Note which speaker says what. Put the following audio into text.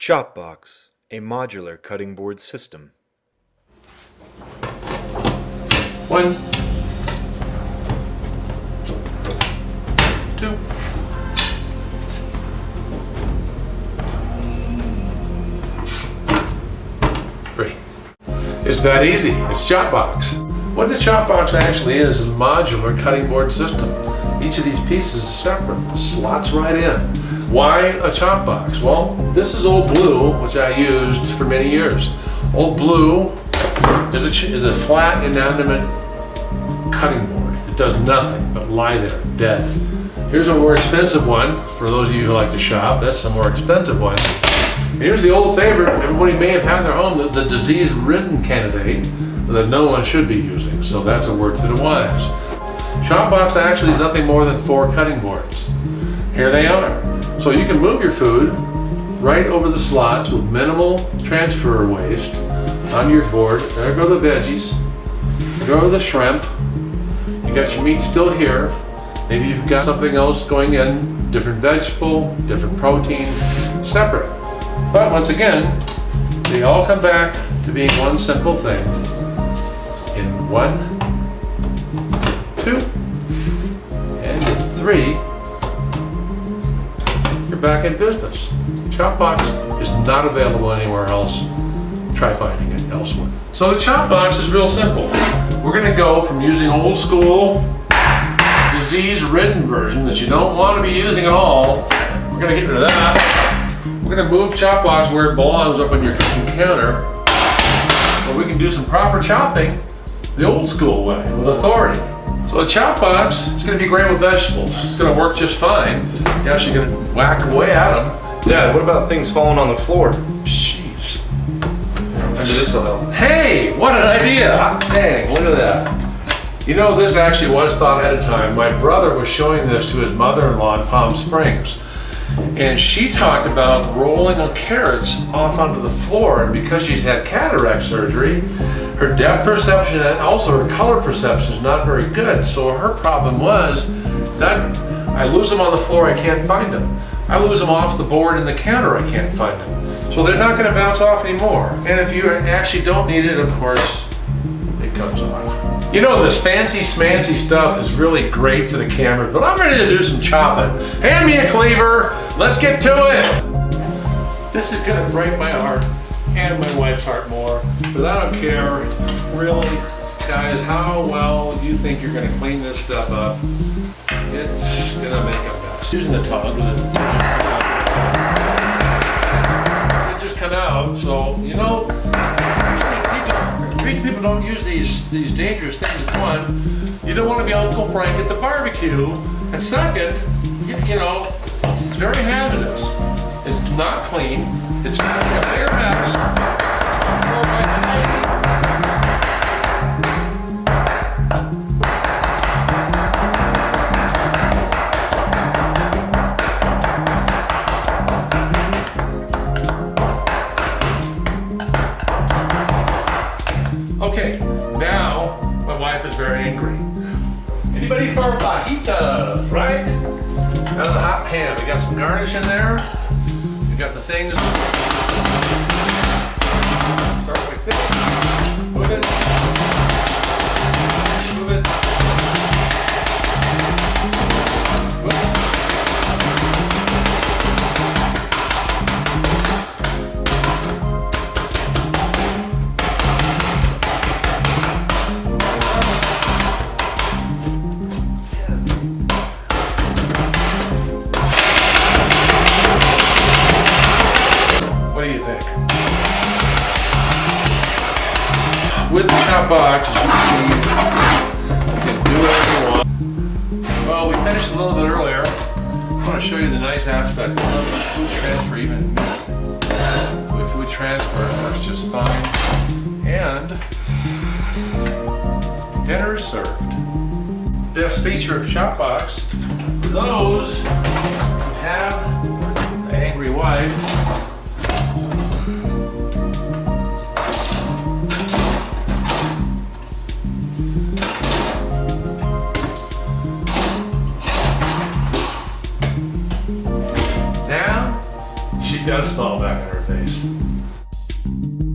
Speaker 1: Chopbox, a modular cutting board system.
Speaker 2: One, two, three. It's that easy. It's Chopbox. What the Chopbox actually is a modular cutting board system. Each of these pieces is separate, slots right in. Why a Chopbox? Well, this is Old Blue, which I used for many years. Old Blue is a flat, inanimate cutting board. It does nothing but lie there, dead. Here's a more expensive one, for those of you who like to shop. That's a more expensive one. And here's the old favorite, everybody may have had in their home, the disease-ridden candidate that no one should be using. So that's a word to the wise. Chopbox actually is nothing more than 4 cutting boards. Here they are. So you can move your food right over the slots with minimal transfer waste on your board. There go the veggies. There go the shrimp. You got your meat still here. Maybe you've got something else going in, different vegetable, different protein, separate. But once again, they all come back to being one simple thing. In 1, 2, and in 3, you're back in business. Chopbox is not available anywhere else. Try finding it elsewhere. So the Chopbox is real simple. We're gonna go from using old school, disease-ridden version that you don't want to be using at all. We're gonna get rid of that. We're gonna move Chopbox where it belongs, up on your kitchen counter, where we can do some proper chopping the old school way, with authority. So the Chopbox is gonna be great with vegetables. It's gonna work just fine. You're actually gonna whack away at them.
Speaker 1: Dad, what about things falling on the floor?
Speaker 2: Jeez.
Speaker 1: Maybe this will help.
Speaker 2: Hey, what an idea! Hot dang, look at that. You know, this actually was thought ahead of time. My brother was showing this to his mother-in-law in Palm Springs. And she talked about rolling carrots off onto the floor, and because she's had cataract surgery, her depth perception and also her color perception is not very good. So her problem was, Doug, I lose them on the floor, I can't find them. I lose them off the board and the counter, I can't find them. So they're not gonna bounce off anymore. And if you actually don't need it, of course, it comes off. You know, this fancy smancy stuff is really great for the camera, but I'm ready to do some chopping. Hand me a cleaver, let's get to it. This is gonna break my heart and my wife's heart more, but I don't care, really, guys, how well you think you're gonna clean this stuff up. It's gonna make a mess. Using the tug, it just come out, so, you know, people don't use these dangerous things. One, you don't want to be Uncle Frank at the barbecue, and second, you know, it's very hazardous. It's not clean. It's a bare mess. Okay, now my wife is very angry. Anybody for a fajita, right? Out of the hot pan. We got some garnish in there. We got the things. Start like this. Move it. Move it. Move it. What do you think? With the Chopbox, as you can see, you can do whatever you want. Well, we finished a little bit earlier. I want to show you the nice aspect of food transfer, even with food transfer, it works just fine. And dinner is served. Best feature of Chopbox, for those who have an angry wife, does smell bad. back in our face.